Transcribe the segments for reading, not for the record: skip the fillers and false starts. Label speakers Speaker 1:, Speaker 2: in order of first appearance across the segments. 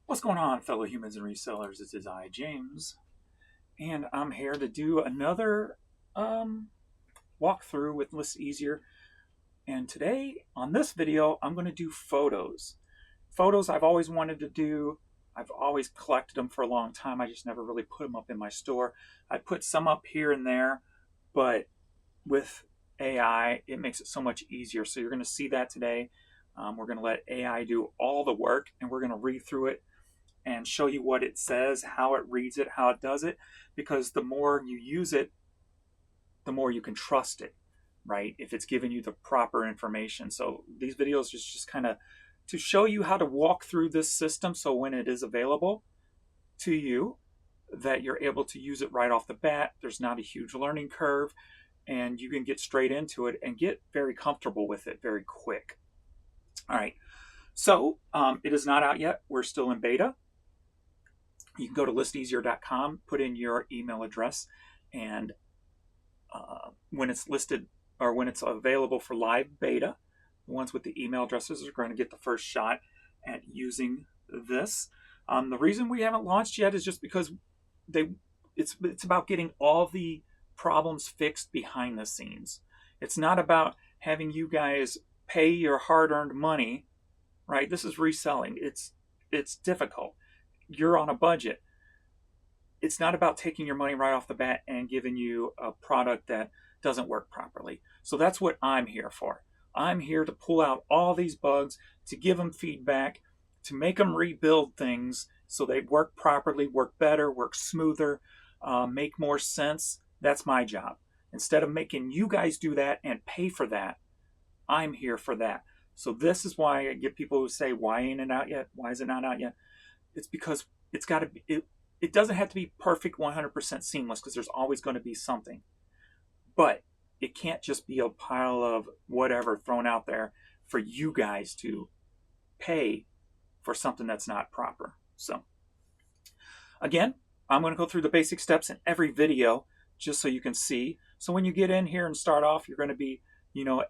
Speaker 1: What's going on, fellow humans and resellers? This is I, James, and I'm here to do another walkthrough with List Easier. And today, on this video, I'm going to do photos. Photos I've always wanted to do. I've always collected them for a long time. I just never really put them up in my store. I put some up here and there, but with AI, it makes it so much easier. So you're going to see that today. We're going to let AI do all the work, and we're going to read through it and show you what it says, how it reads it, how it does it, because the more you use it, the more you can trust it, right? If it's giving you the proper information. So these videos just kind of to show you how to walk through this system, so when it is available to you, that you're able to use it right off the bat. There's not a huge learning curve, and you can get straight into it and get very comfortable with it very quick. All right, so it is not out yet. We're still in beta. You can go to listeasier.com, put in your email address, and when it's listed or when it's available for live beta, the ones with the email addresses are going to get the first shot at using this. The reason we haven't launched yet is just because it's about getting all the problems fixed behind the scenes. It's not about having you guys pay your hard-earned money, right? This is reselling. It's difficult. You're on a budget. It's not about taking your money right off the bat and giving you a product that doesn't work properly. So that's what I'm here for. I'm here to pull out all these bugs, to give them feedback, to make them rebuild things so they work properly, work better, work smoother, make more sense. That's my job. Instead of making you guys do that and pay for that, I'm here for that. So this is why I get people who say, why ain't it out yet? Why is it not out yet? It's because it's got to be, it doesn't have to be perfect 100% seamless, because there's always going to be something. But it can't just be a pile of whatever thrown out there for you guys to pay for something that's not proper. So again, I'm going to go through the basic steps in every video just so you can see. So when you get in here and start off, you're going to be,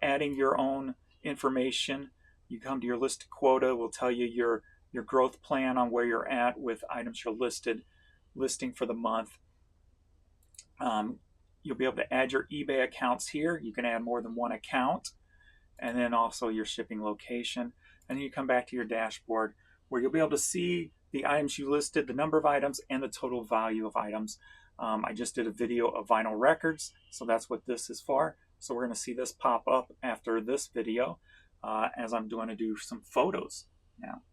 Speaker 1: adding your own information. You come to your listed quota, will tell you your growth plan on where you're at with items you're listing for the month. You'll be able to add your eBay accounts here. You can add more than one account, and then also your shipping location. And then you come back to your dashboard where you'll be able to see the items you listed, the number of items, and the total value of items. I just did a video of vinyl records, so that's what this is for. So we're going to see this pop up after this video as I'm going to do some photos now.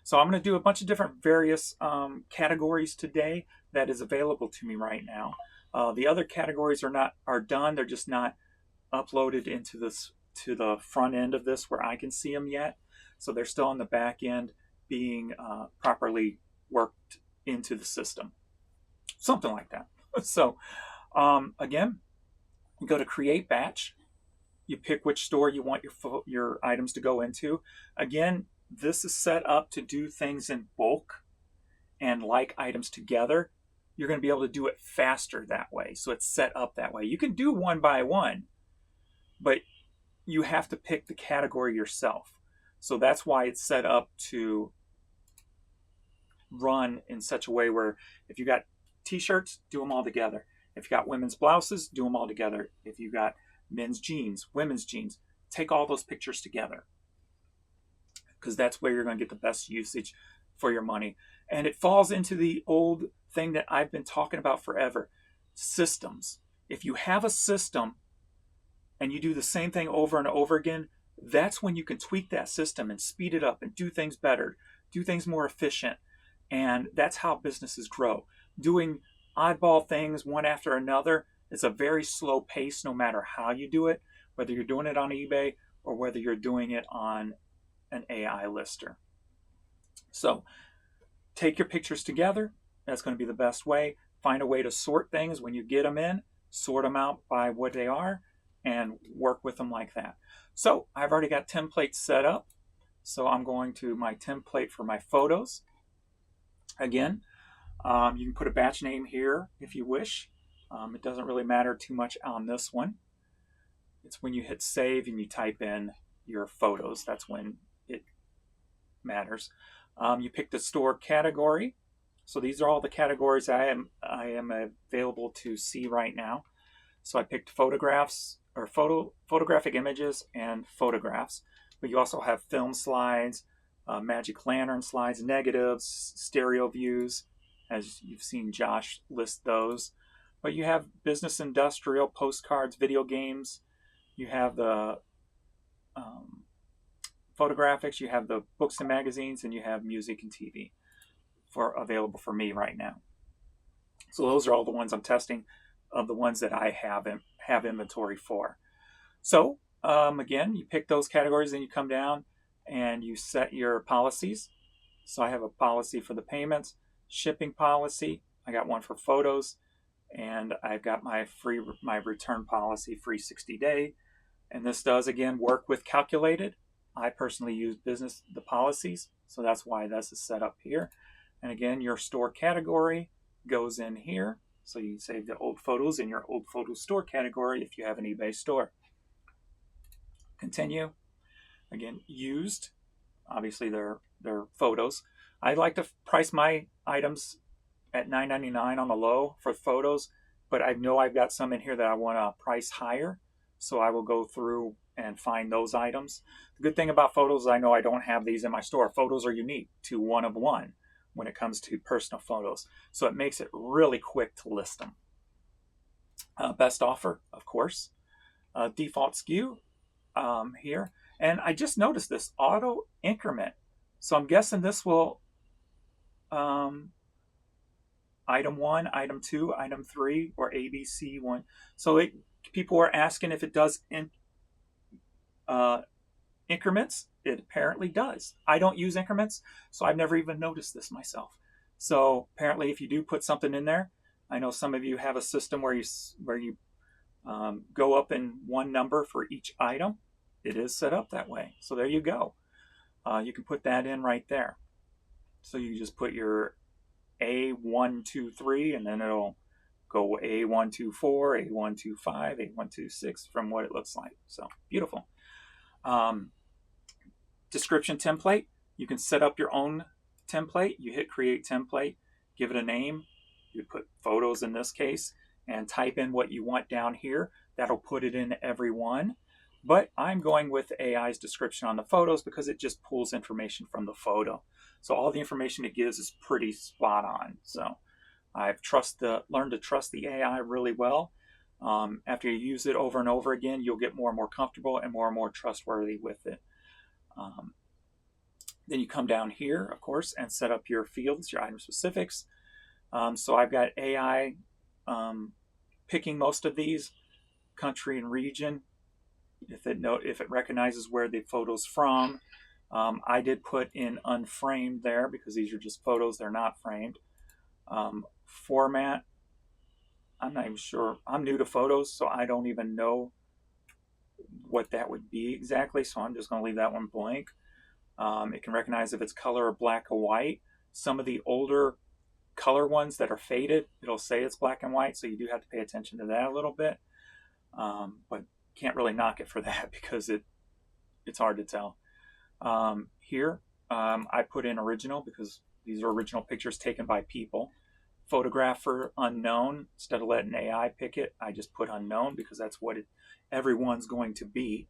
Speaker 1: So I'm going to do a bunch of different various categories today that is available to me right now. The other categories are done. They're just not uploaded into to the front end of this where I can see them yet. So they're still on the back end being properly worked into the system. Something like that. So again, you go to create batch. You pick which store you want your items to go into. Again, this is set up to do things in bulk and like items together. You're going to be able to do it faster that way. So it's set up that way. You can do one by one, but you have to pick the category yourself. So that's why it's set up to run in such a way where if you got t-shirts, do them all together. If you got women's blouses, do them all together. If you got men's jeans, women's jeans, take all those pictures together, because that's where you're going to get the best usage for your money. And it falls into the old thing that I've been talking about forever, systems. If you have a system and you do the same thing over and over again, that's when you can tweak that system and speed it up and do things better, do things more efficient. And that's how businesses grow. Doing oddball things one after another, it's a very slow pace no matter how you do it, whether you're doing it on eBay or whether you're doing it on an AI lister. So take your pictures together. That's going to be the best way. Find a way to sort things when you get them in, sort them out by what they are, and work with them like that. So I've already got templates set up. So I'm going to my template for my photos. Again, you can put a batch name here if you wish. It doesn't really matter too much on this one. It's when you hit save and you type in your photos, that's when it matters. You pick the store category. So these are all the categories I am available to see right now. So I picked photographs or photographic images and photographs. But you also have film slides, magic lantern slides, negatives, stereo views, as you've seen Josh list those. But you have business, industrial, postcards, video games. You have the photographics, you have the books and magazines, and you have music and TV available for me right now. So those are all the ones I'm testing of the ones that I have inventory for. So again, you pick those categories and you come down and you set your policies. So I have a policy for the payments, shipping policy. I got one for photos, and I've got my return policy, free 60-day. And this does again work with calculated. I personally use the policies, so that's why this is set up here. And again, your store category goes in here. So you save the old photos in your old photo store category if you have an eBay store. Continue. Again, used. Obviously, they're photos. I like to price my items at $9.99 on the low for photos, but I know I've got some in here that I want to price higher. So I will go through and find those items. The good thing about photos is I know I don't have these in my store. Photos are unique to one of one when it comes to personal photos. So it makes it really quick to list them. Best offer, of course. Default SKU here. And I just noticed this auto increment. So I'm guessing this will item 1, item 2, item 3, or ABC 1. So people are asking if it does increments. It apparently does. I don't use increments, so I've never even noticed this myself. So apparently, if you do put something in there, I know some of you have a system where you go up in one number for each item. It is set up that way. So there you go. You can put that in right there. So you just put your A123, and then it'll go A124, A125, A126 from what it looks like. So beautiful. Description template. You can set up your own template. You hit create template, give it a name. You put photos in this case, and type in what you want down here. That'll put it in every one. But I'm going with AI's description on the photos because it just pulls information from the photo. So all the information it gives is pretty spot on. So I've learned to trust the AI really well. After you use it over and over again, you'll get more and more comfortable and more trustworthy with it. Then you come down here, of course, and set up your fields, your item specifics. So I've got AI picking most of these, country and region, if it recognizes where the photo's from. I did put in unframed there because these are just photos, they're not framed. Format, I'm not even sure. I'm new to photos, so I don't even know what that would be exactly, so I'm just going to leave that one blank. It can recognize if it's color or black or white. Some of the older color ones that are faded, it'll say it's black and white, so you do have to pay attention to that a little bit. But can't really knock it for that because it's hard to tell. Here, I put in original because these are original pictures taken by people. Photographer unknown. Instead of letting AI pick it, I just put unknown because that's what everyone's going to be.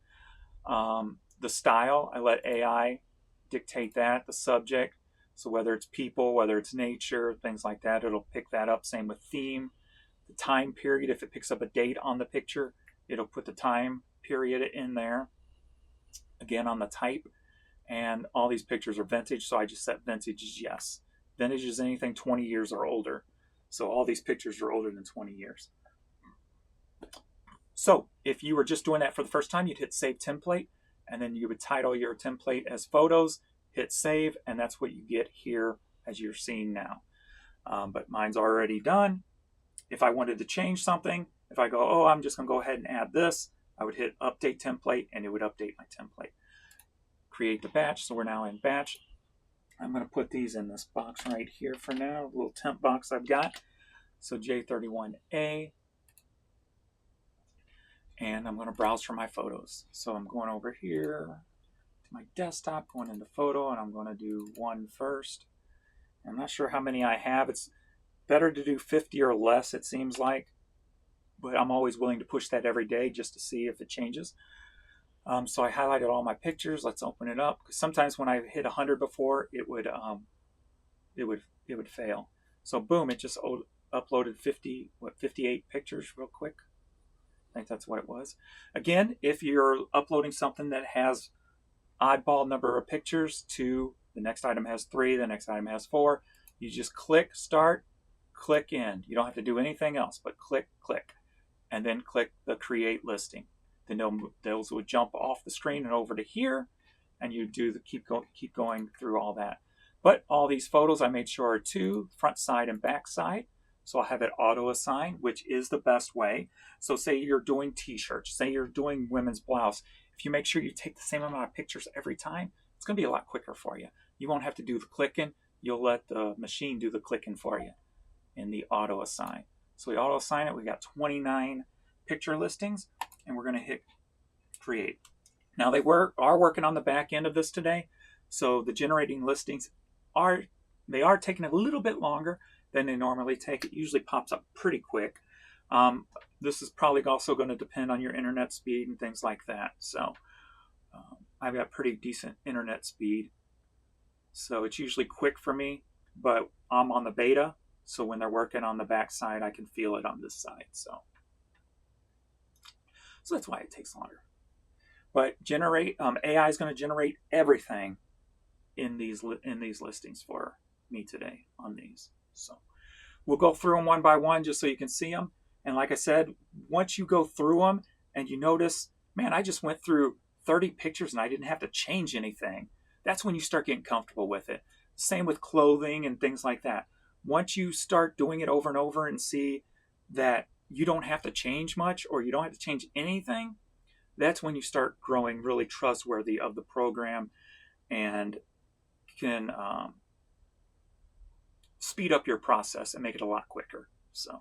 Speaker 1: The style, I let AI dictate that. The subject, so whether it's people, whether it's nature, things like that, it'll pick that up. Same with theme. The time period, if it picks up a date on the picture, it'll put the time period in there. Again, on the type. And all these pictures are vintage, so I just set vintage as yes. Vintage is anything 20 years or older. So all these pictures are older than 20 years. So if you were just doing that for the first time, you'd hit Save Template, and then you would title your template as Photos, hit Save, and that's what you get here as you're seeing now. But mine's already done. If I wanted to change something, if I go, I'm just going to go ahead and add this, I would hit Update Template, and it would update my template. Create the batch, so we're now in batch. I'm going to put these in this box right here for now, a little temp box I've got. So J31A. And I'm going to browse for my photos. So I'm going over here to my desktop, going into photo, and I'm going to do one first. I'm not sure how many I have. It's better to do 50 or less, it seems like, but I'm always willing to push that every day just to see if it changes. So I highlighted all my pictures. Let's open it up, because sometimes when I hit 100 before, it would fail. So boom, it just uploaded 58 pictures real quick. I think that's what it was. Again, if you're uploading something that has oddball number of pictures, 2, the next item has 3, the next item has 4, you just click start, click end. You don't have to do anything else but click, and then click the create listing. Then those would jump off the screen and over to here, and you do the keep going through all that. But all these photos I made sure are 2, front side and back side. So I'll have it auto assign, which is the best way. So say you're doing t-shirts, say you're doing women's blouse. If you make sure you take the same amount of pictures every time, it's going to be a lot quicker for you. You won't have to do the clicking. You'll let the machine do the clicking for you in the auto assign. So we auto assign it. We got 29 picture listings, and we're going to hit create. Now they are working on the back end of this today. So the generating listings are taking a little bit longer than they normally take. It usually pops up pretty quick. This is probably also going to depend on your internet speed and things like that. So I've got pretty decent internet speed. So it's usually quick for me, but I'm on the beta. So when they're working on the back side, I can feel it on this side. So that's why it takes longer. But AI is going to generate everything in these listings for me today on these. So we'll go through them one by one just so you can see them. And like I said, once you go through them and you notice, man, I just went through 30 pictures and I didn't have to change anything, that's when you start getting comfortable with it. Same with clothing and things like that. Once you start doing it over and over and see that you don't have to change much or you don't have to change anything, that's when you start growing really trustworthy of the program and can speed up your process and make it a lot quicker. So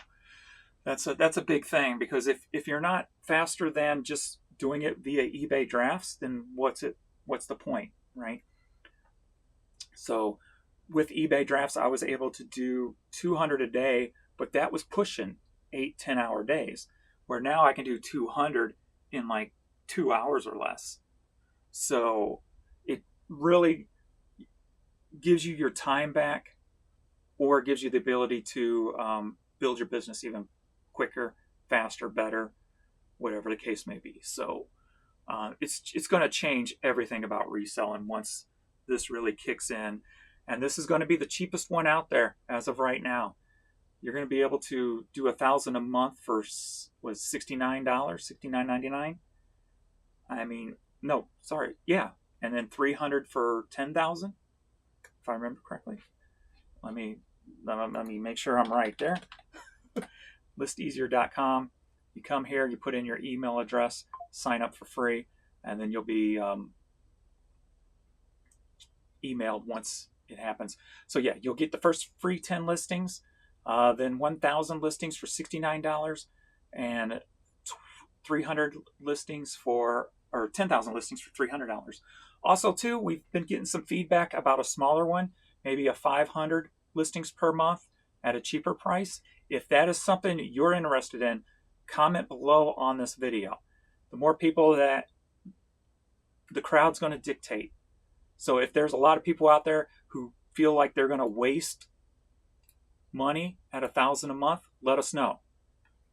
Speaker 1: that's a big thing, because if you're not faster than just doing it via eBay drafts, then what's the point, right? So with eBay drafts, I was able to do 200 a day, but that was pushing 8-10 hour days, where now I can do 200 in like 2 hours or less. So it really gives you your time back, or gives you the ability to build your business even quicker, faster, better, whatever the case may be. So it's going to change everything about reselling once this really kicks in. And this is going to be the cheapest one out there as of right now. You're going to be able to do $1,000 a month for $69, $69.99. I mean, no, sorry, yeah, and then $300 for $10,000, if I remember correctly. Let me make sure I'm right there. listeasier.com. You come here, you put in your email address, sign up for free, and then you'll be emailed once it happens. So yeah, you'll get the first free 10 listings, then 1,000 listings for $69, and 300 listings or 10,000 listings for $300. Also too, we've been getting some feedback about a smaller one, maybe a 500 listings per month at a cheaper price. If that is something you're interested in, comment below on this video. The more people, that the crowd's going to dictate. So if there's a lot of people out there who feel like they're going to waste money at $1,000 a month, let us know.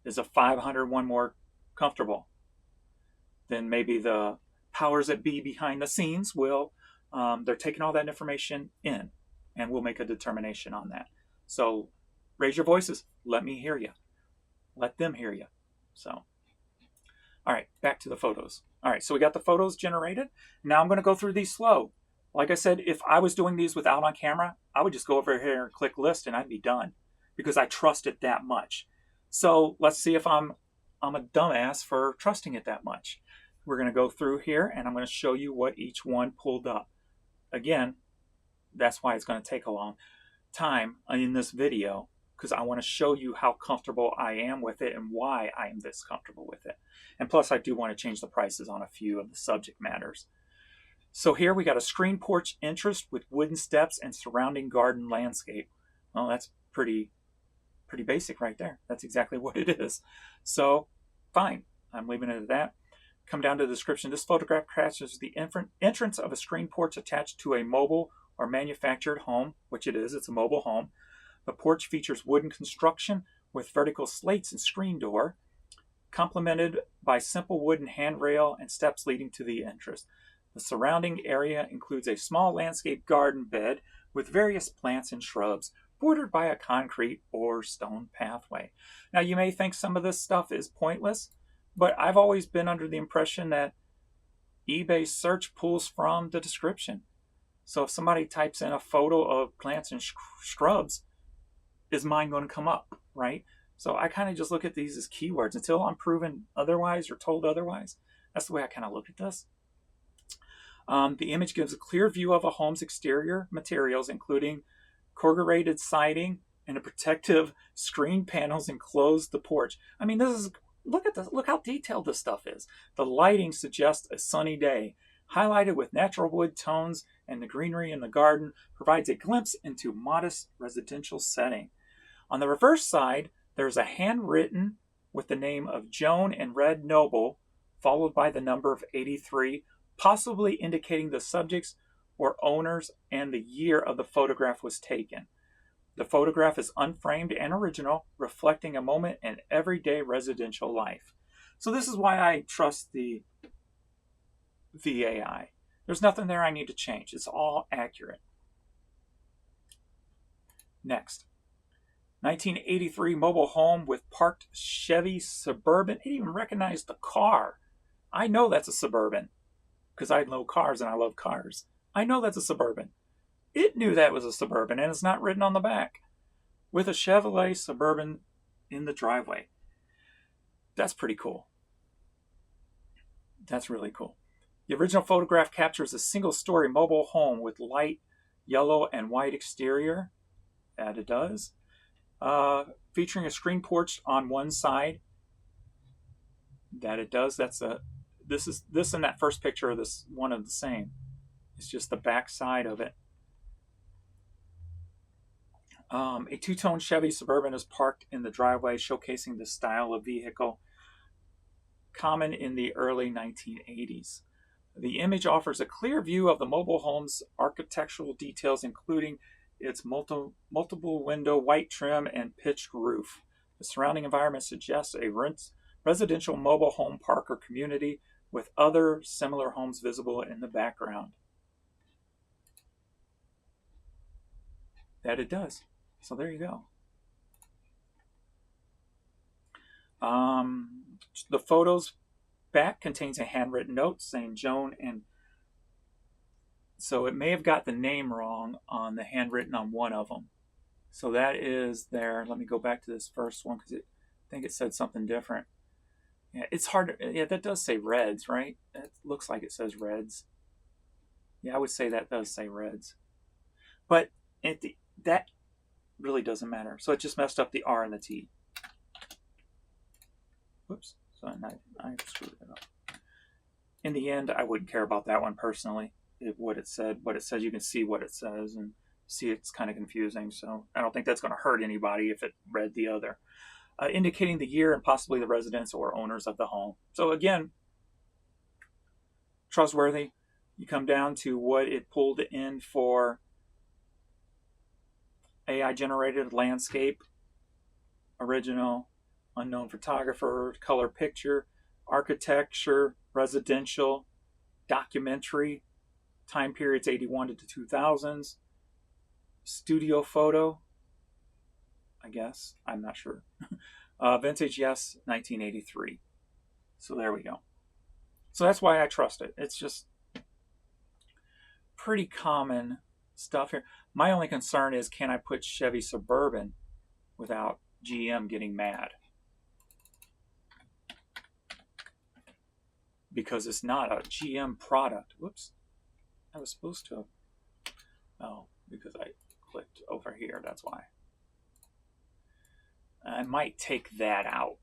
Speaker 1: Is a 500 one more comfortable? Then maybe the powers that be behind the scenes will, they're taking all that information in, and we'll make a determination on that. So raise your voices. Let me hear you. Let them hear you. So, all right, back to the photos. All right, so we got the photos generated. Now I'm going to go through these slow. Like I said, if I was doing these without on camera, I would just go over here and click list and I'd be done, because I trust it that much. So let's see if I'm a dumbass for trusting it that much. We're going to go through here and I'm going to show you what each one pulled up. Again, that's why it's going to take a long time in this video, because I want to show you how comfortable I am with it and why I am this comfortable with it. And plus, I do want to change the prices on a few of the subject matters. So here we got a screen porch entrance with wooden steps and surrounding garden landscape. Well, that's pretty basic right there. That's exactly what it is. So fine, I'm leaving it at that. Come down to the description. This photograph captures the entrance of a screen porch attached to a mobile or manufactured home, which it is. It's a mobile home. The porch features wooden construction with vertical slates and screen door, complemented by simple wooden handrail and steps leading to the entrance. The surrounding area includes a small landscape garden bed with various plants and shrubs, bordered by a concrete or stone pathway. Now, you may think some of this stuff is pointless, but I've always been under the impression that eBay search pulls from the description. So if somebody types in a photo of plants and shrubs, is mine going to come up, right? So I kind of just look at these as keywords until I'm proven otherwise or told otherwise. That's the way I kind of look at this. The image gives a clear view of a home's exterior materials, including corrugated siding and a protective screen panels enclose the porch. I mean, this is, look at this, look how detailed this stuff is. The lighting suggests a sunny day, highlighted with natural wood tones, and the greenery in the garden provides a glimpse into modest residential setting. On the reverse side, there's a handwritten with the name of Joan and Red Noble, followed by the number of 83, possibly indicating the subjects or owners and the year of the photograph was taken. The photograph is unframed and original, reflecting a moment in everyday residential life. So this is why I trust the AI. There's nothing there I need to change. It's all accurate. Next. 1983 mobile home with parked Chevy Suburban. It didn't even recognize the car. I know that's a Suburban because I know cars and I love cars. I know that's a Suburban. It knew that was a Suburban and it's not written on the back. With a Chevrolet Suburban in the driveway. That's pretty cool. That's really cool. The original photograph captures a single-story mobile home with light yellow and white exterior. That it does. Featuring a screen porch on one side. That it does. This and that first picture are this one of the same. It's just the back side of it. A two-tone Chevy Suburban is parked in the driveway, showcasing the style of vehicle common in the early 1980s. The image offers a clear view of the mobile home's architectural details, including its multiple window white trim and pitched roof. The surrounding environment suggests a residential mobile home park or community with other similar homes visible in the background. That it does. So there you go. The photo's back contains a handwritten note saying Joan, and so it may have got the name wrong on the handwritten on one of them. So that is there. Let me go back to this first one because I think it said something different. Yeah, it's hard. Yeah, that does say Reds, right? It looks like it says Reds. Yeah, I would say that does say Reds. But that really doesn't matter. So it just messed up the R and the T. Whoops. So I screwed it up. In the end, I wouldn't care about that one personally. What it says, you can see what it says and see it's kind of confusing. So I don't think that's going to hurt anybody if it read the other. Indicating the year and possibly the residents or owners of the home. So again, trustworthy. You come down to what it pulled in for AI generated landscape, original, unknown photographer, color picture, architecture, residential, documentary, time periods 81 to 2000s, studio photo, I guess, I'm not sure. Vintage, yes, 1983. So there we go. So that's why I trust it. It's just pretty common stuff here. My only concern is, can I put Chevy Suburban without GM getting mad? Because it's not a GM product. Whoops. I was supposed to. Oh, because I clicked over here. That's why. I might take that out.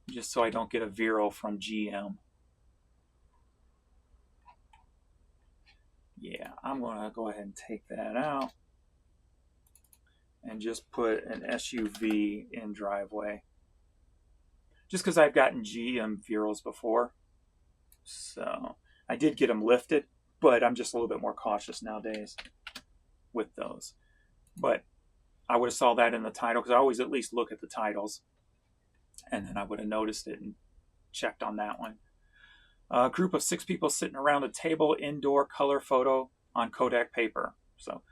Speaker 1: Just so I don't get a Vero from GM. Yeah, I'm going to go ahead and take that out and just put an SUV in driveway. Just because I've gotten GM Vera's before. So I did get them lifted, but I'm just a little bit more cautious nowadays with those. But I would have saw that in the title because I always at least look at the titles, and then I would have noticed it and checked on that one. A group of 6 people sitting around a table, indoor color photo on Kodak paper. So,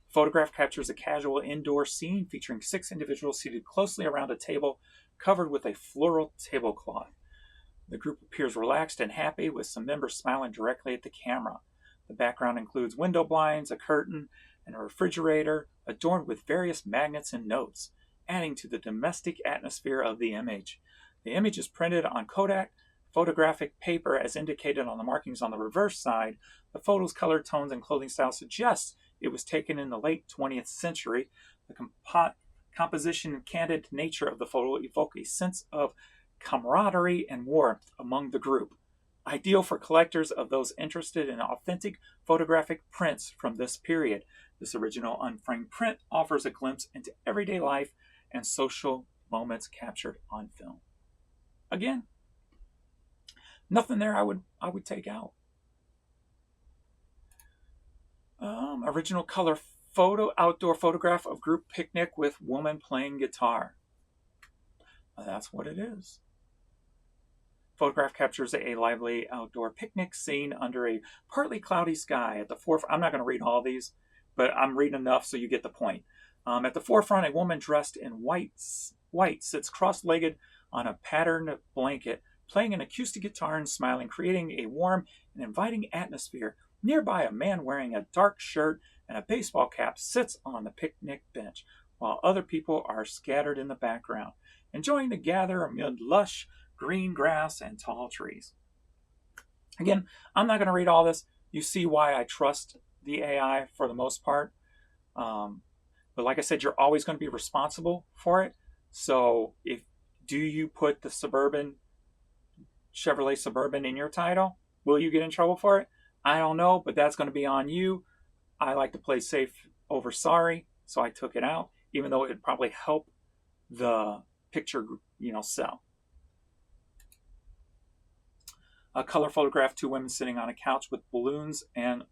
Speaker 1: photograph captures a casual indoor scene featuring 6 individuals seated closely around a table covered with a floral tablecloth. The group appears relaxed and happy, with some members smiling directly at the camera. The background includes window blinds, a curtain, and a refrigerator adorned with various magnets and notes, adding to the domestic atmosphere of the image. The image is printed on Kodak photographic paper as indicated on the markings on the reverse side. The photo's color tones and clothing style suggest it was taken in the late 20th century. The composition and candid nature of the photo evoke a sense of camaraderie and warmth among the group, ideal for collectors of those interested in authentic photographic prints from this period. This original unframed print offers a glimpse into everyday life and social moments captured on film. Again, nothing there I would take out. Original color photo, outdoor photograph of group picnic with woman playing guitar. That's what it is. Photograph captures a lively outdoor picnic scene under a partly cloudy sky. At the forefront, I'm not going to read all these, but I'm reading enough so you get the point. At the forefront, a woman dressed in white sits cross-legged on a patterned blanket, playing an acoustic guitar and smiling, creating a warm and inviting atmosphere. Nearby, a man wearing a dark shirt and a baseball cap sits on the picnic bench, while other people are scattered in the background, enjoying the gather amid lush green grass and tall trees. Again, I'm not going to read all this. You see why I trust the AI for the most part. But like I said, you're always going to be responsible for it. So do you put the Chevrolet Suburban in your title? Will you get in trouble for it? I don't know, but that's going to be on you. I like to play safe over sorry, so I took it out, even though it would probably help the picture, sell. A color photograph, 2 women sitting on a couch with balloons and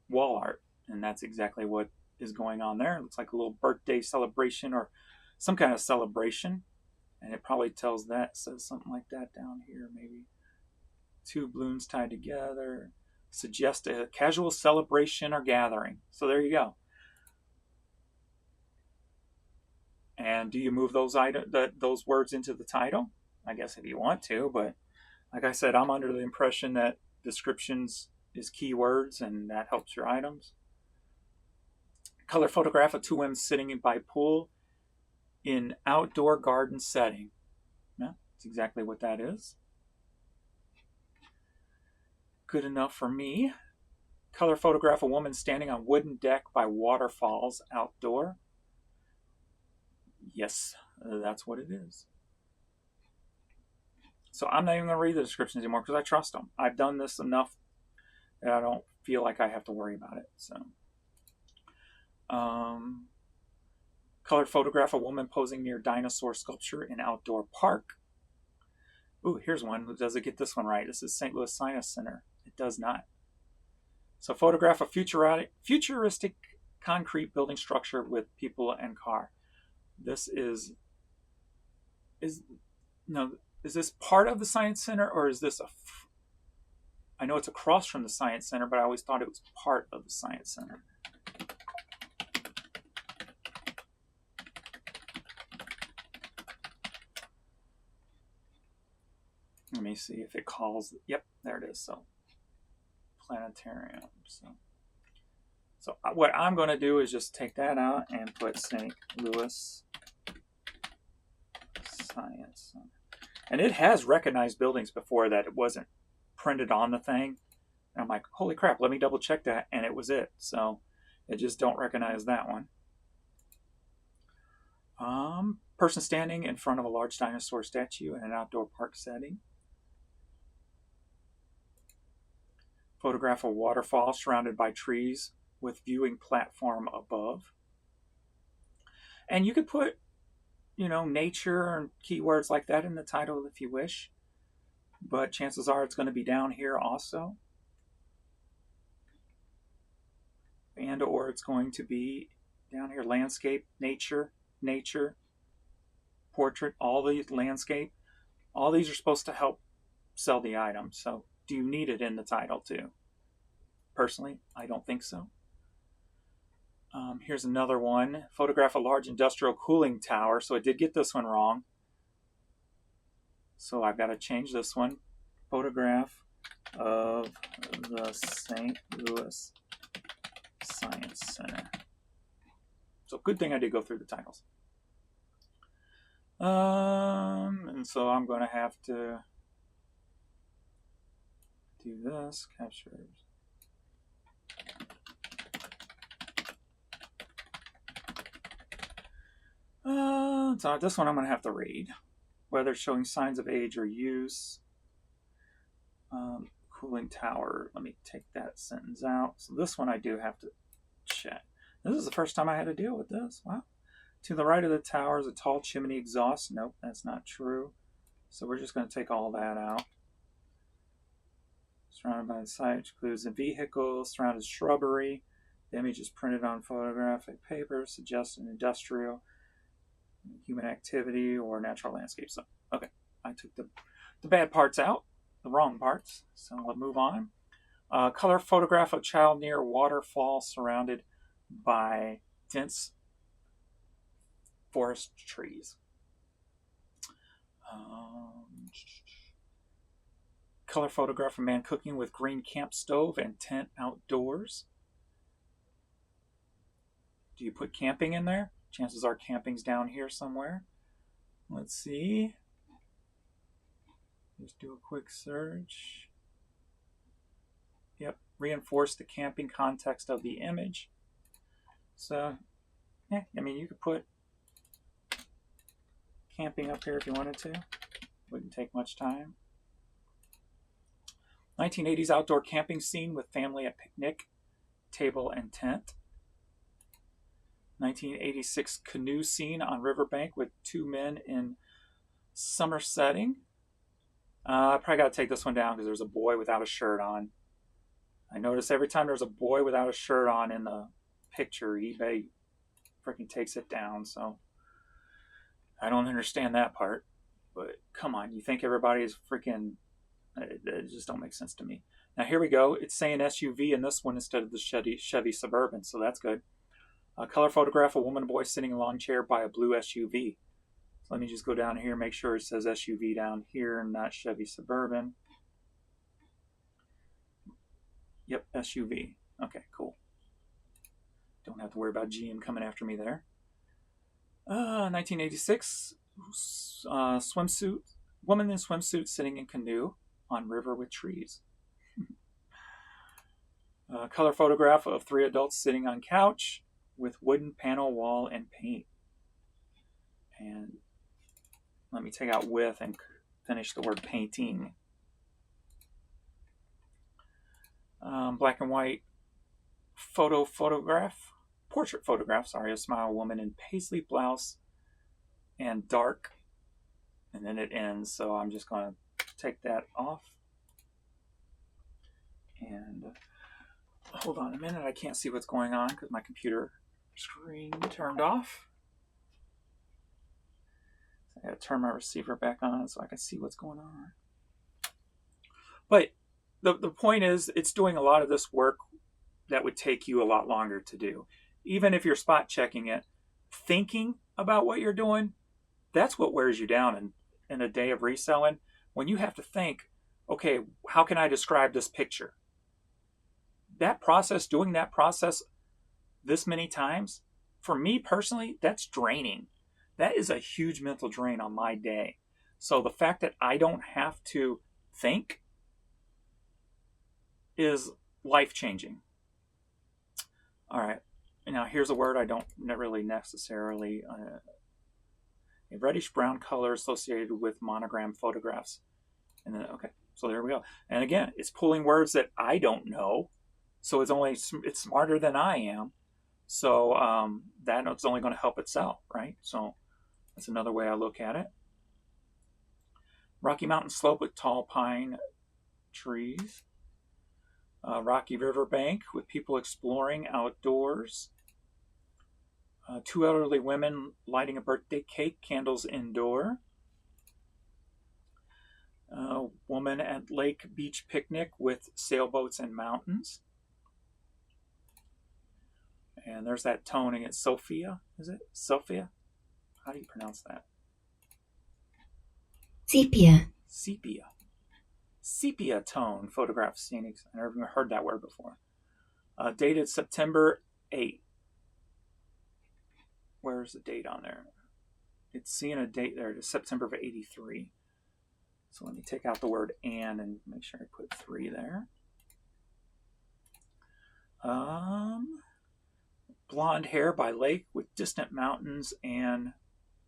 Speaker 1: wall art. And that's exactly what is going on there. It looks like a little birthday celebration or some kind of celebration. And it probably says something like that down here, maybe. 2 balloons tied together. Suggest a casual celebration or gathering. So there you go. And do you move those words into the title? I guess if you want to, but like I said, I'm under the impression that descriptions is keywords and that helps your items. Color photograph of 2 women sitting by pool in outdoor garden setting. Yeah, that's exactly what that is. Good enough for me. Color photograph of a woman standing on wooden deck by waterfalls outdoor. Yes, that's what it is. So I'm not even going to read the descriptions anymore because I trust them. I've done this enough that I don't feel like I have to worry about it. So, color photograph of a woman posing near dinosaur sculpture in outdoor park. Ooh, here's one. Does it get this one right? This is St. Louis Science Center. It does not. So photograph a futuristic concrete building structure with people and car. This is this part of the Science Center, or is this I know it's across from the Science Center, but I always thought it was part of the Science Center. Let me see if it calls. Yep, there it is. So planetarium. So what I'm going to do is just take that out and put St. Louis Science Center. And it has recognized buildings before that it wasn't printed on the thing. And I'm like, holy crap, let me double check that. And it was it. So it just don't recognize that one. Person standing in front of a large dinosaur statue in an outdoor park setting. Photograph a waterfall surrounded by trees with viewing platform above. And you could put, nature and keywords like that in the title if you wish, but chances are it's going to be down here also. And or it's going to be down here, landscape, nature, portrait, all these landscape. All these are supposed to help sell the item. So do you need it in the title too? Personally, I don't think so. Here's another one. Photograph a large industrial cooling tower. So I did get this one wrong. So I've got to change this one. Photograph of the St. Louis Science Center. So good thing I did go through the titles. And so I'm going to have to do this. Captures. So this one I'm going to have to read. Whether showing signs of age or use. Cooling tower. Let me take that sentence out. So this one I do have to check. This is the first time I had to deal with this. Wow. To the right of the tower is a tall chimney exhaust. Nope, that's not true. So we're just going to take all that out. Surrounded by the site, which includes a vehicle, surrounded shrubbery. The image is printed on photographic paper, suggests an industrial, human activity, or natural landscape. So, okay, I took the bad parts out, the wrong parts. So let's move on. Color photograph of child near waterfall surrounded by dense forest trees. Color photograph of man cooking with green camp stove and tent outdoors. Do you put camping in there? Chances are camping's down here somewhere. Let's see. Just do a quick search. Yep, reinforce the camping context of the image. So, yeah, I mean, you could put camping up here if you wanted to. Wouldn't take much time. 1980s outdoor camping scene with family at picnic, table, and tent. 1986 canoe scene on riverbank with two men in summer setting. I probably got to take this one down because there's a boy without a shirt on. I notice every time there's a boy without a shirt on in the picture, eBay freaking takes it down. So I don't understand that part. But come on, you think everybody's freaking... It just don't make sense to me. Now here we go. It's saying SUV in this one instead of the Chevy Suburban, so that's good. Color photograph a woman and boy sitting in a long chair by a blue SUV. So let me just go down here and make sure it says SUV down here and not Chevy Suburban. Yep, SUV. Okay, cool. Don't have to worry about GM coming after me there. 1986 swimsuit. Woman in swimsuit sitting in canoe on river with trees. Color photograph of three adults sitting on couch with wooden panel wall and paint. And let me take out with and finish the word painting. Black and white portrait photograph, a smile woman in paisley blouse and dark. And then it ends, so I'm just going to take that off. And hold on a minute, I can't see what's going on because my computer screen turned off. So I got to turn my receiver back on so I can see what's going on. But the point is, it's doing a lot of this work that would take you a lot longer to do. Even if you're spot checking it, thinking about what you're doing, that's what wears you down in a day of reselling. When you have to think, okay, how can I describe this picture? That process, doing that process this many times, for me personally, that's draining. That is a huge mental drain on my day. So the fact that I don't have to think is life-changing. All right, now here's a word I don't really necessarily... a reddish-brown color associated with monogram photographs. And then, okay, So there we go. And again, it's pulling words that I don't know. So it's smarter than I am. So that's only going to help itself, right? So that's another way I look at it. Rocky Mountain slope with tall pine trees. Rocky River bank with people exploring outdoors. Two elderly women lighting a birthday cake, candles indoor. Woman at lake beach picnic with sailboats and mountains. And there's that toning. It's Sophia, is it? Sophia? How do you pronounce that?
Speaker 2: Sepia.
Speaker 1: Sepia. Sepia tone photograph scenics. I never heard that word before. Dated September 8. Where's the date on there? It's seeing a date there. It's September of 83. So let me take out the word and make sure I put 3 there. Blonde hair by lake with distant mountains and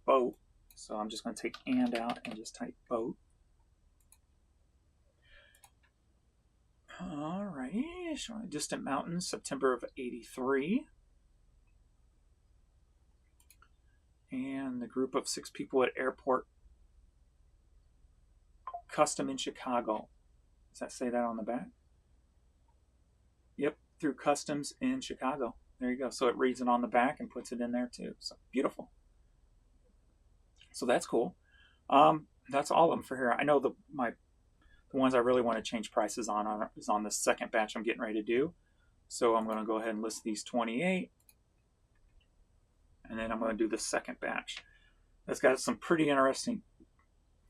Speaker 1: boat. So I'm just going to take and out and just type boat. Alrighty, showing distant mountains, September of 83. And the group of 6 people at airport custom in Chicago. Does that say that on the back? Yep, through customs in Chicago. There you go. So it reads it on the back and puts it in there too. So beautiful. So that's cool. That's all of them for here. I know the ones I really want to change prices on is on the second batch I'm getting ready to do. So I'm going to go ahead and list these 28. And then I'm going to do the second batch. That's got some pretty interesting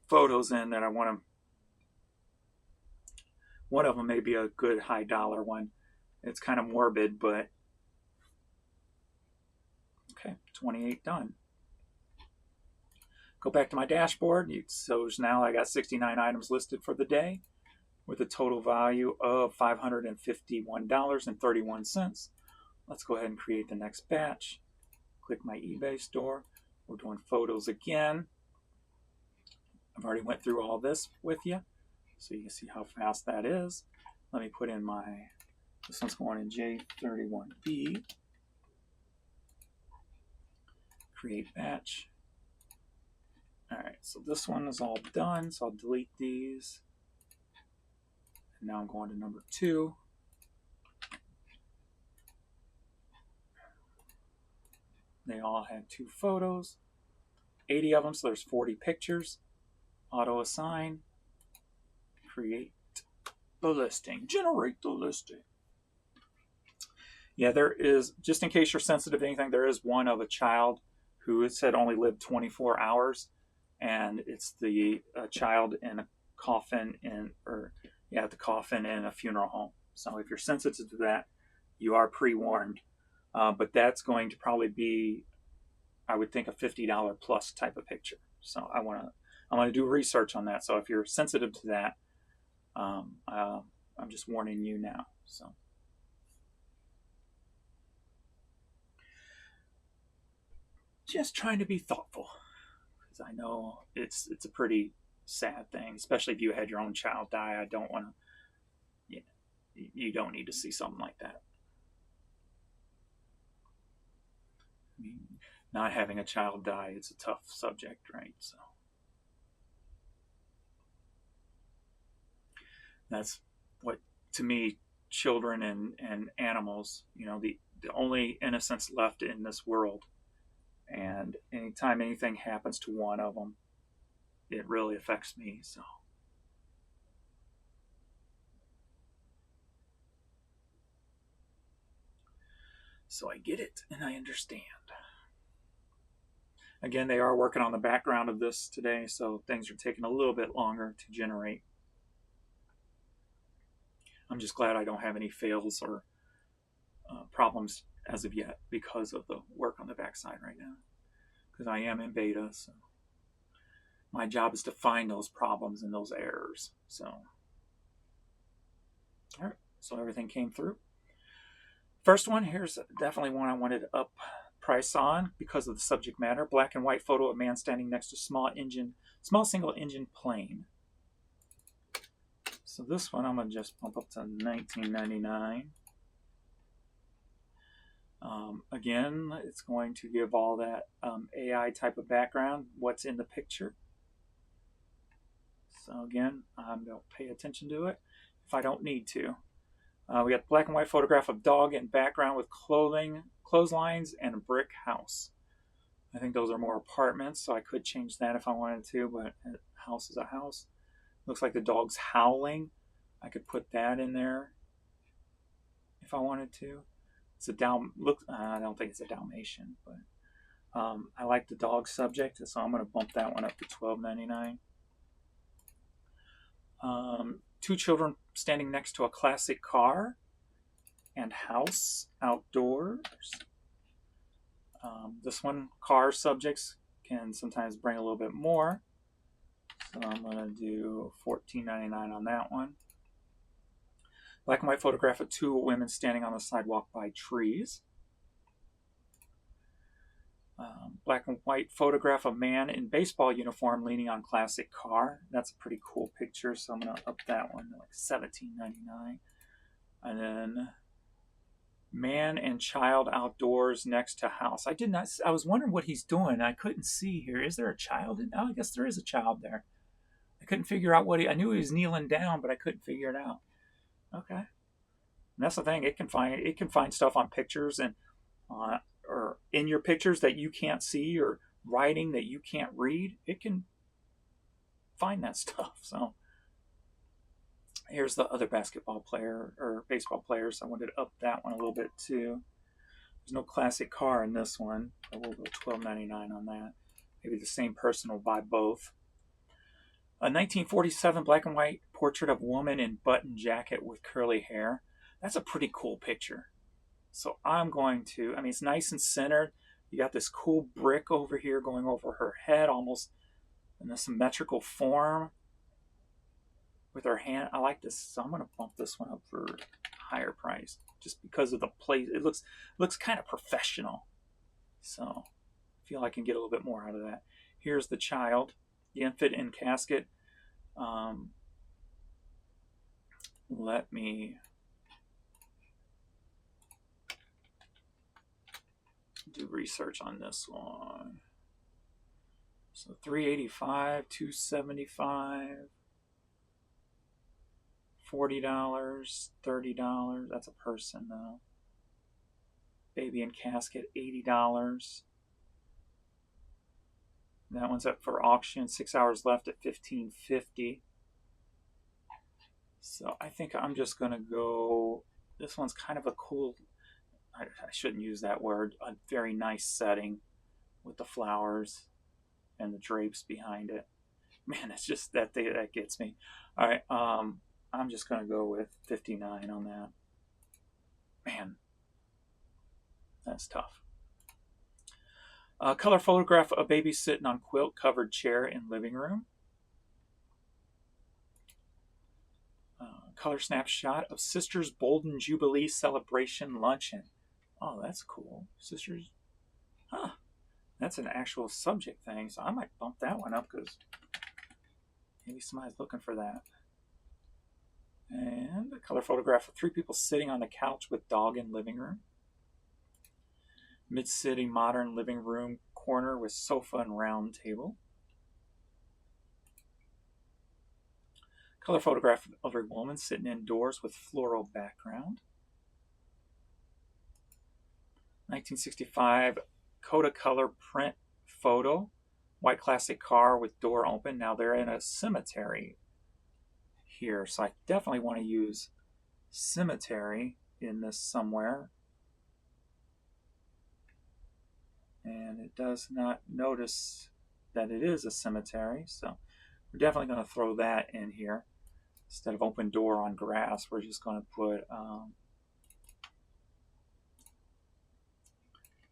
Speaker 1: photos in that I want to. One of them may be a good high dollar one. It's kind of morbid, but okay, 28 done. Go back to my dashboard. So now I got 69 items listed for the day with a total value of $551.31. Let's go ahead and create the next batch. Click my eBay store. We're doing photos again. I've already went through all this with you, so you can see how fast that is. Let me put in this one's going in J31B. Create batch. All right, so this one is all done, so I'll delete these. And now I'm going to number 2. They all had 2 photos, 80 of them, so there's 40 pictures. Auto assign, create the listing, generate the listing. Yeah, there is, just in case you're sensitive to anything, there is one of a child who it said only lived 24 hours, and it's the child in a coffin the coffin in a funeral home. So if you're sensitive to that, you are pre-warned. But that's going to probably be, I would think, a $50 plus type of picture. So I want to do research on that. So if you're sensitive to that, I'm just warning you now. So just trying to be thoughtful, because I know it's a pretty sad thing, especially if you had your own child die. I don't want to. You don't need to see something like that. I mean, not having a child die, it's a tough subject, right? So that's what, to me, children and animals, the only innocence left in this world. And anytime anything happens to one of them, it really affects me. So I get it and I understand. Again, they are working on the background of this today, so things are taking a little bit longer to generate. I'm just glad I don't have any fails or problems as of yet because of the work on the backside right now, because I am in beta. So my job is to find those problems and those errors. So, all right, so everything came through. First one, here's definitely one I wanted to up price on because of the subject matter. Black and white photo of man standing next to small single engine plane. So this one I'm going to just bump up to $19.99. Again, it's going to give all that AI type of background, what's in the picture. So again, I don't pay attention to it if I don't need to. We got black and white photograph of dog in background with clotheslines, and a brick house. I think those are more apartments, so I could change that if I wanted to, but a house is a house. Looks like the dog's howling. I could put that in there if I wanted to. It's a I don't think it's a Dalmatian, but I like the dog subject, so I'm going to bump that one up to $12.99. Two children standing next to a classic car and house outdoors. This one, car subjects can sometimes bring a little bit more, so I'm going to do $14.99 on that one. Black and white photograph of two women standing on the sidewalk by trees. Black and white photograph of man in baseball uniform leaning on classic car. That's a pretty cool picture, so I'm going to up that one to like $17.99. And then man and child outdoors next to house. I was wondering what he's doing. I couldn't see here. Is there a child? Oh, I guess there is a child there. I couldn't figure out I knew he was kneeling down, but I couldn't figure it out. Okay. And that's the thing. It can find stuff on pictures and or in your pictures that you can't see, or writing that you can't read. It can find that stuff. So here's the other basketball player or baseball player, so I wanted to up that one a little bit too. There's no classic car in this one, but we'll go $12.99 on that. Maybe the same person will buy both. A 1947 black and white portrait of woman in button jacket with curly hair. That's a pretty cool picture. So I'm going to, it's nice and centered. You got this cool brick over here going over her head, almost in a symmetrical form with her hand. I like this, so I'm going to bump this one up for higher price just because of the place. It looks kind of professional. So I feel I can get a little bit more out of that. Here's the child, the infant in casket. Let me do research on this one. So $385, $275, $40, $30. That's a person though. Baby in casket, $80. That one's up for auction. 6 hours left at $15.50. So I think I'm just gonna go. This one's kind of a cool. I shouldn't use that word. A very nice setting with the flowers and the drapes behind it. Man, it's just that gets me. All right, I'm just gonna go with $59 on that. Man, that's tough. Color photograph of baby sitting on quilt covered chair in living room. Color snapshot of Sisters Bolden Jubilee Celebration Luncheon. Oh, that's cool. Sisters. Huh. That's an actual subject thing, so I might bump that one up because maybe somebody's looking for that. And a color photograph of three people sitting on the couch with dog in living room. Mid-city modern living room corner with sofa and round table. Color photograph of a woman sitting indoors with floral background. 1965 Kodacolor print photo. White classic car with door open. Now they're in a cemetery here, so I definitely want to use cemetery in this somewhere. And it does not notice that it is a cemetery, so we're definitely going to throw that in here. Instead of open door on grass, we're just going to put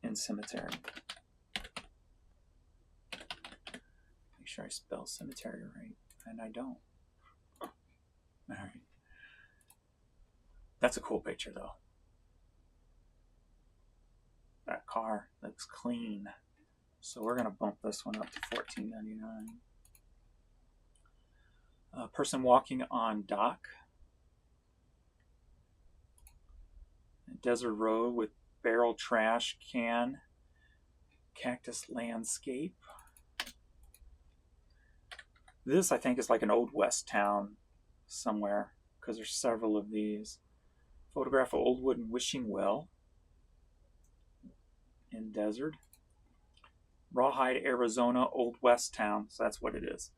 Speaker 1: in cemetery. Make sure I spell cemetery right, and I don't. All right. That's a cool picture, though. That car looks clean. So we're going to bump this one up to $14.99. A person walking on dock. A desert road with barrel trash can. Cactus landscape. This, I think, is like an old west town somewhere, because there's several of these. Photograph of old wooden wishing well in desert. Rawhide, Arizona, old west town. So that's what it is.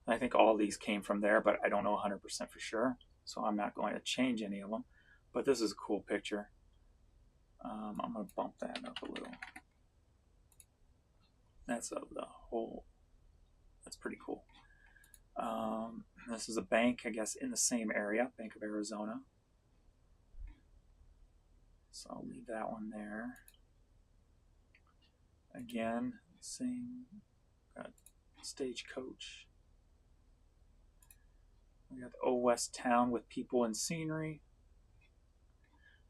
Speaker 1: And I think all these came from there, but I don't know 100% for sure. So I'm not going to change any of them. But this is a cool picture. I'm going to bump that up a little. That's of the whole. That's pretty cool. This is a bank, I guess, in the same area, Bank of Arizona. So I'll leave that one there. Again, same. Got stagecoach. We got the Old West Town with people and scenery.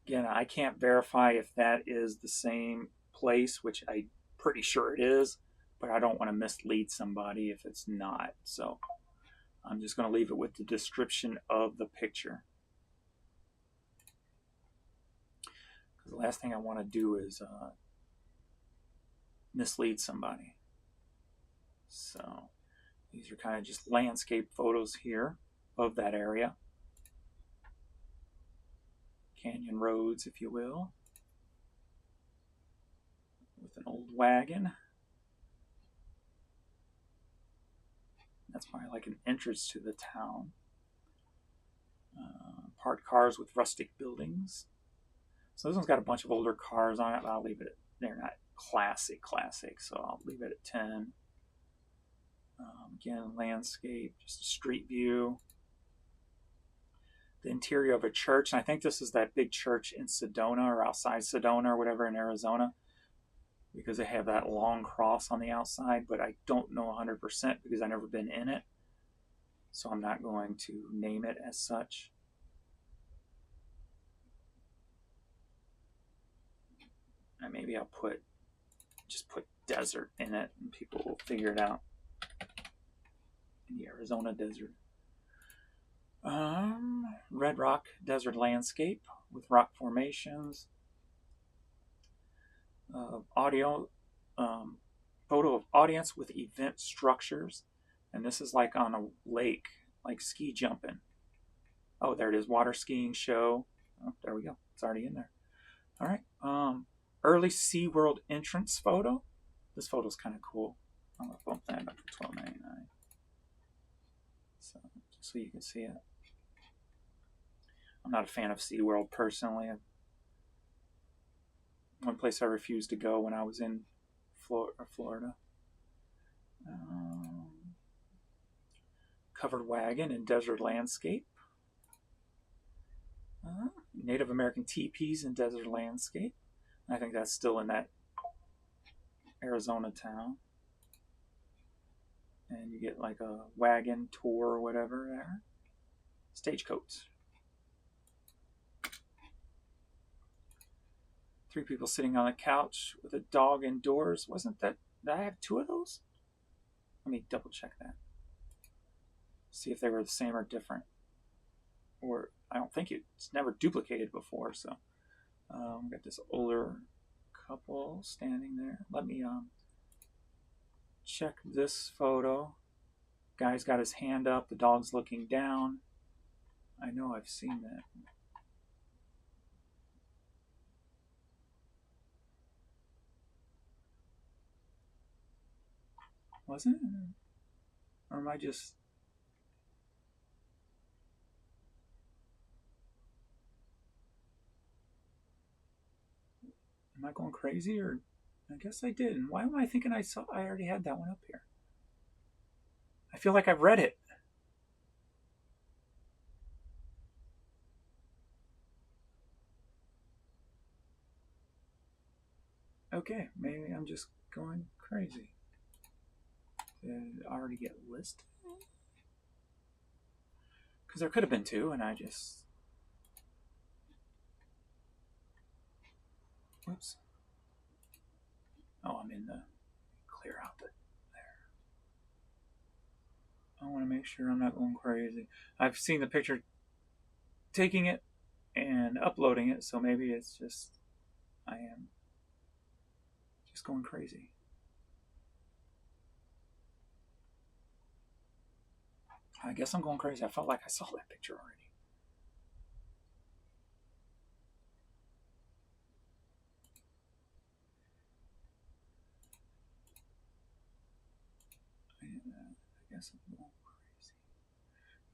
Speaker 1: Again, I can't verify if that is the same place, which I'm pretty sure it is, but I don't want to mislead somebody if it's not. So I'm just going to leave it with the description of the picture. Because the last thing I want to do is mislead somebody. So these are kind of just landscape photos here of that area. Canyon roads, if you will. With an old wagon. That's probably like an entrance to the town. Parked cars with rustic buildings. So this one's got a bunch of older cars on it, but I'll leave it. They're not classic, so I'll leave it at 10. Again, landscape, just a street view. The interior of a church, and I think this is that big church in Sedona or outside Sedona or whatever in Arizona, because they have that long cross on the outside, but I don't know 100% because I've never been in it, so I'm not going to name it as such. And maybe I'll just put desert in it and people will figure it out. In the Arizona desert. Red rock desert landscape with rock formations. Photo of audience with event structures. And this is like on a lake, like ski jumping. Oh, there it is, water skiing show. Oh, there we go, it's already in there. All right, early SeaWorld entrance photo. This photo's kind of cool. I'm gonna bump that up to $12.99. So you can see it. I'm not a fan of SeaWorld personally. One place I refused to go when I was in Florida. Covered wagon in desert landscape. Native American teepees in desert landscape. I think that's still in that Arizona town. And you get like a wagon tour or whatever there. Stagecoach. 3 people sitting on a couch with a dog indoors. Wasn't that, did I have 2 of those? Let me double check that. See if they were the same or different. Or I don't think it's never duplicated before. So we got this older couple standing there. Let me check this photo. Guy's got his hand up. The dog's looking down. I know I've seen that. Wasn't it? Or am I just... Am I going crazy? Or I guess I did. And why am I thinking I already had that one up here? I feel like I've read it. Okay, maybe I'm just going crazy. Did it already get listed? Because there could have been 2, and I just... Whoops. Oh, I'm in the... Clear out there. I want to make sure I'm not going crazy. I've seen the picture taking it and uploading it, so maybe it's just I am just going crazy. I guess I'm going crazy. I felt like I saw that picture already. I guess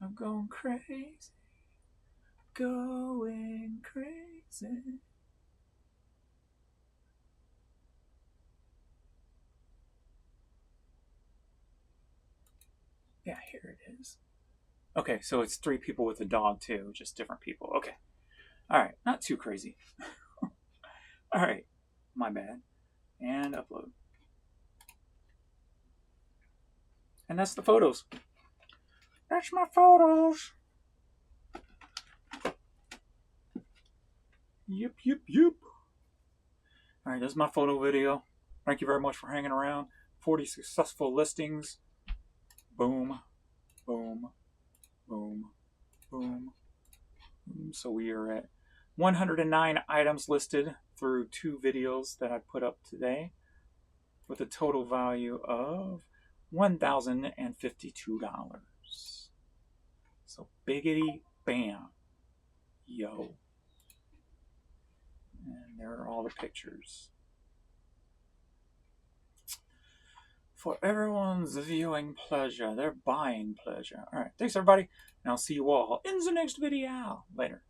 Speaker 1: I'm going crazy. Going crazy. Yeah, here it is. Okay, so it's 3 people with a dog too, just different people. Okay. All right, not too crazy. All right, my bad. And upload. And that's the photos. That's my photos. Yep, yep, yep. All right, that's my photo video. Thank you very much for hanging around. 40 successful listings. Boom, boom, boom, boom. So we are at 109 items listed through 2 videos that I put up today with a total value of $1,052. So biggity bam. Yo. And there are all the pictures. For everyone's viewing pleasure, their buying pleasure. All right, thanks everybody, and I'll see you all in the next video. Later.